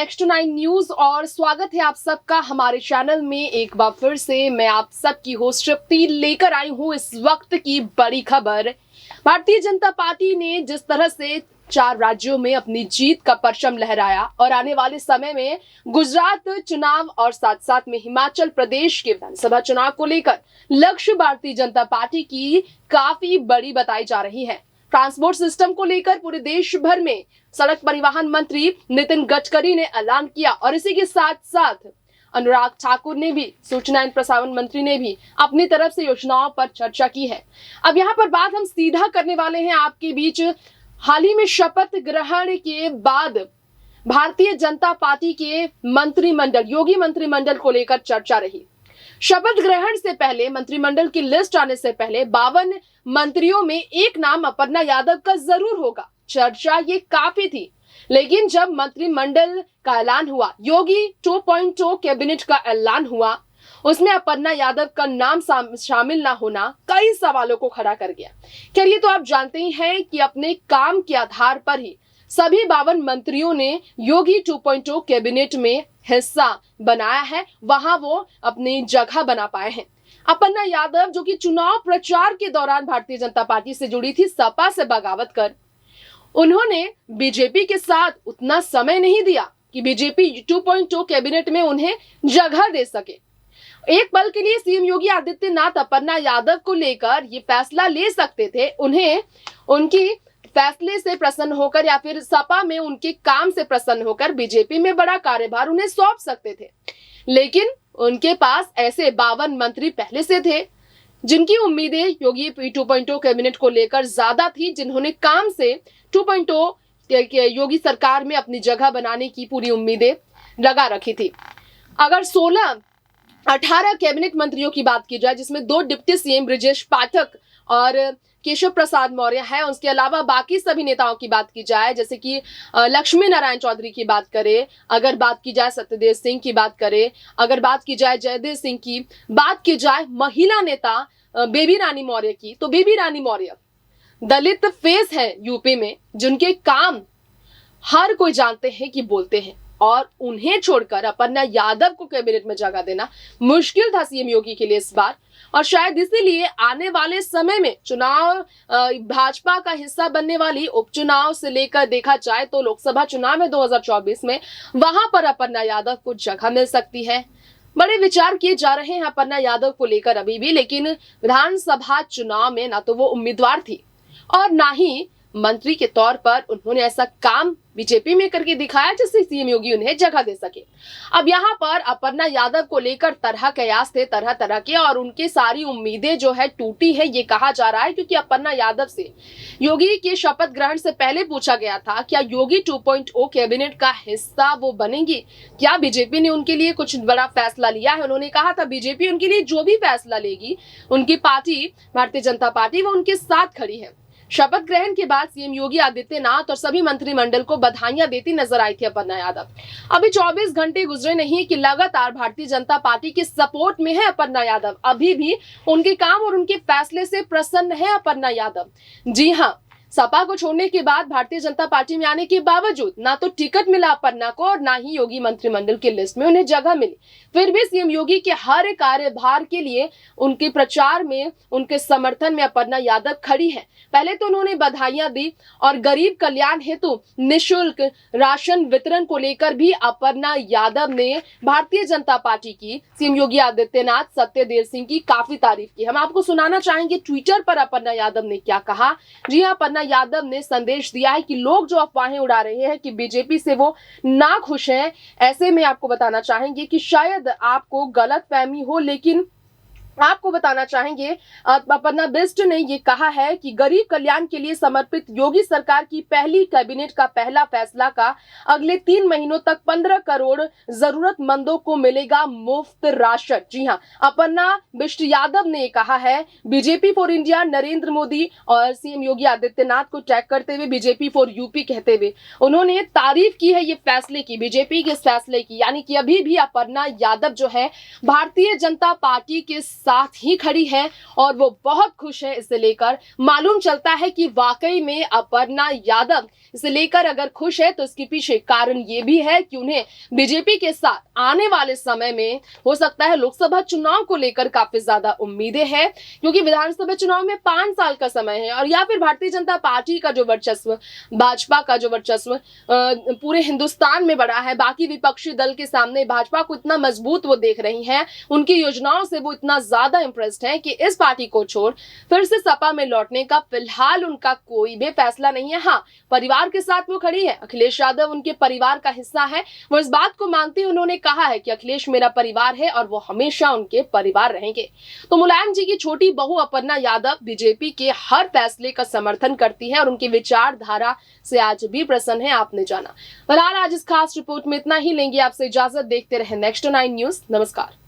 Next 9 news और स्वागत है आप सबका हमारे चैनल में। एक बार फिर से मैं आप सबकी होस्ट तृप्ति लेकर आई हूं इस वक्त की बड़ी खबर। भारतीय जनता पार्टी ने जिस तरह से 4 राज्यों में अपनी जीत का परचम लहराया और आने वाले समय में गुजरात चुनाव और साथ साथ में हिमाचल प्रदेश के विधानसभा चुनाव को लेकर लक्ष्य भारतीय जनता पार्टी की काफी बड़ी बताई जा रही है। ट्रांसपोर्ट सिस्टम को लेकर पूरे देश भर में सड़क परिवहन मंत्री नितिन गडकरी ने ऐलान किया और इसी के साथ साथ अनुराग ठाकुर ने भी, सूचना एवं प्रसारण मंत्री ने भी अपनी तरफ से योजनाओं पर चर्चा की है। अब यहाँ पर बात हम सीधा करने वाले हैं आपके बीच। हाल ही में शपथ ग्रहण के बाद भारतीय जनता पार्टी के मंत्रिमंडल, योगी मंत्रिमंडल को लेकर चर्चा रही। शपथ ग्रहण से पहले मंत्रिमंडल की लिस्ट आने से पहले 52 मंत्रियों में एक नाम अपर्णा यादव का जरूर होगा। चर्चा ये काफी थी, लेकिन जब मंत्रिमंडल का ऐलान हुआ, योगी 2.0 कैबिनेट का ऐलान हुआ, उसमें अपर्णा यादव का नाम शामिल ना होना कई सवालों को खड़ा कर गया। खैर ये तो आप जानते ही हैं कि अपने काम के आधार पर ही सभी 52 मंत्रियों ने योगी 2.0 कैबिनेट में हिस्सा बनाया है, वहां वो अपनी जगह बना पाए हैं। अपर्णा यादव जो कि चुनाव प्रचार के दौरान भारतीय जनता पार्टी से जुड़ी थी, सपा से बगावत कर उन्होंने बीजेपी के साथ उतना समय नहीं दिया कि बीजेपी 2.0 कैबिनेट में उन्हें जगह दे सके। एक पल के लिए सीएम योगी आदित्यनाथ अपर्णा यादव को लेकर ये फैसला ले सकते थे, उन्हें उनकी फैसले से प्रसन्न होकर या फिर सपा में उनके काम से प्रसन्न होकर बीजेपी में बड़ा कार्यभार उन्हें सौंप सकते थे, लेकिन उनके पास ऐसे 52 मंत्री पहले से थे जिनकी उम्मीदें योगी 2.0 कैबिनेट को लेकर ज्यादा थी, जिन्होंने काम से 2.0 योगी सरकार में अपनी जगह बनाने की पूरी उम्मीदें लगा रखी थी। अगर 18 कैबिनेट मंत्रियों की बात की जाए, जिसमें 2 डिप्टी सीएम ब्रजेश पाठक और केशव प्रसाद मौर्य है, उसके अलावा बाकी सभी नेताओं की बात की जाए, जैसे कि लक्ष्मी नारायण चौधरी की बात करें, अगर बात की जाए सत्यदेव सिंह की बात करें, अगर बात की जाए जयदेव सिंह की, बात की जाए महिला नेता बेबी रानी मौर्य की, तो बेबी रानी मौर्य दलित फेस है यूपी में, जिनके काम हर कोई जानते हैं कि बोलते हैं, और उन्हें छोड़कर अपर्णा यादव को कैबिनेट में जगह देना मुश्किल था सीएम योगी के लिए इस बार। और शायद इसीलिए आने वाले समय में चुनाव, भाजपा का हिस्सा बनने वाली उपचुनाव से लेकर देखा जाए तो लोकसभा चुनाव में 2024 में वहां पर अपर्णा यादव को जगह मिल सकती है। बड़े विचार किए जा रहे हैं अपर्णा यादव को लेकर अभी भी, लेकिन विधानसभा चुनाव में ना तो वो उम्मीदवार थी और ना ही मंत्री के तौर पर उन्होंने ऐसा काम बीजेपी में करके दिखाया जिससे सीएम योगी उन्हें जगह दे सके। अब यहाँ पर अपर्णा यादव को लेकर तरह कयास थे तरह तरह के, और उनकी सारी उम्मीदें जो है टूटी है ये कहा जा रहा है, क्योंकि अपर्णा यादव से योगी के शपथ ग्रहण से पहले पूछा गया था क्या योगी 2.0 कैबिनेट का हिस्सा वो बनेंगी, क्या बीजेपी ने उनके लिए कुछ बड़ा फैसला लिया है। उन्होंने कहा था बीजेपी उनके लिए जो भी फैसला लेगी, उनकी पार्टी भारतीय जनता पार्टी वो उनके साथ खड़ी है। शपथ ग्रहण के बाद सीएम योगी आदित्यनाथ और सभी मंत्रिमंडल को बधाइयां देती नजर आई थी अपर्णा यादव। अभी 24 घंटे गुजरे नहीं कि लगातार भारतीय जनता पार्टी के सपोर्ट में है अपर्णा यादव। अभी भी उनके काम और उनके फैसले से प्रसन्न है अपर्णा यादव। जी हाँ, सपा को छोड़ने के बाद भारतीय जनता पार्टी में आने के बावजूद ना तो टिकट मिला अपर्णा को और ना ही योगी मंत्रिमंडल की लिस्ट में उन्हें जगह मिली, फिर भी सीएम योगी के हर कार्यभार के लिए उनके प्रचार में, उनके समर्थन में अपर्णा यादव खड़ी है। पहले तो उन्होंने बधाइयां दी और गरीब कल्याण हेतु निःशुल्क राशन वितरण को लेकर भी अपर्णा यादव ने भारतीय जनता पार्टी की, सीएम योगी आदित्यनाथ, सत्यदेव सिंह की काफी तारीफ की। हम आपको सुनाना चाहेंगे ट्विटर पर अपर्णा यादव ने क्या कहा। जी हाँ, अपर्णा यादव ने संदेश दिया है कि लोग जो अफवाहें उड़ा रहे हैं कि बीजेपी से वो ना खुश हैं, ऐसे में आपको बताना चाहेंगे कि शायद आपको गलतफहमी हो, लेकिन आपको बताना चाहेंगे अपर्णा बिष्ट ने ये कहा है कि गरीब कल्याण के लिए समर्पित योगी सरकार की पहली कैबिनेट का पहला फैसला का अगले 3 महीनों तक 15 करोड़ जरूरतमंदों को मिलेगा मुफ्त राशन। जी हाँ, अपर्णा बिष्ट यादव ने कहा है। BJP for India Narendra Modi और सीएम योगी आदित्यनाथ को टैग करते हुए बीजेपी फॉर यूपी कहते हुए उन्होंने तारीफ की है ये फैसले की, बीजेपी के इस फैसले की, यानी कि अभी भी अपर्णा यादव जो है भारतीय जनता पार्टी के साथ ही खड़ी है और वो बहुत खुश है। इसे लेकर मालूम चलता है कि वाकई में अपर्णा यादव इसे लेकर अगर खुश है तो इसके पीछे कारण ये भी है कि उन्हें बीजेपी के साथ आने वाले समय में हो सकता है लोकसभा चुनाव को लेकर काफी ज्यादा उम्मीदें हैं, क्योंकि विधानसभा चुनाव में 5 साल का समय है और या फिर भारतीय जनता पार्टी का जो वर्चस्व, भाजपा का जो वर्चस्व पूरे हिंदुस्तान में बड़ा है। बाकी विपक्षी दल के सामने भाजपा को इतना मजबूत वो देख रही हैं, उनकी योजनाओं से वो इतना ज्यादा इंप्रेस्ड हैं कि इस पार्टी को छोड़ फिर से सपा में लौटने का फिलहाल उनका कोई भी फैसला नहीं है। हाँ, परिवार के साथ वो खड़ी है। अखिलेश यादव उनके परिवार का हिस्सा है, वो इस बात को मानते हैं। उन्होंने कहा है कि अखिलेश मेरा परिवार है और वो हमेशा उनके परिवार रहेंगे। तो मुलायम जी की छोटी बहू अपर्णा यादव बीजेपी के हर फैसले का समर्थन करती है और उनकी विचारधारा से आज भी प्रसन्न है, आपने जाना। फिलहाल आज इस खास रिपोर्ट में इतना ही। लेंगे आपसे इजाजत। देखते रहे नेक्स्ट 9 न्यूज। नमस्कार।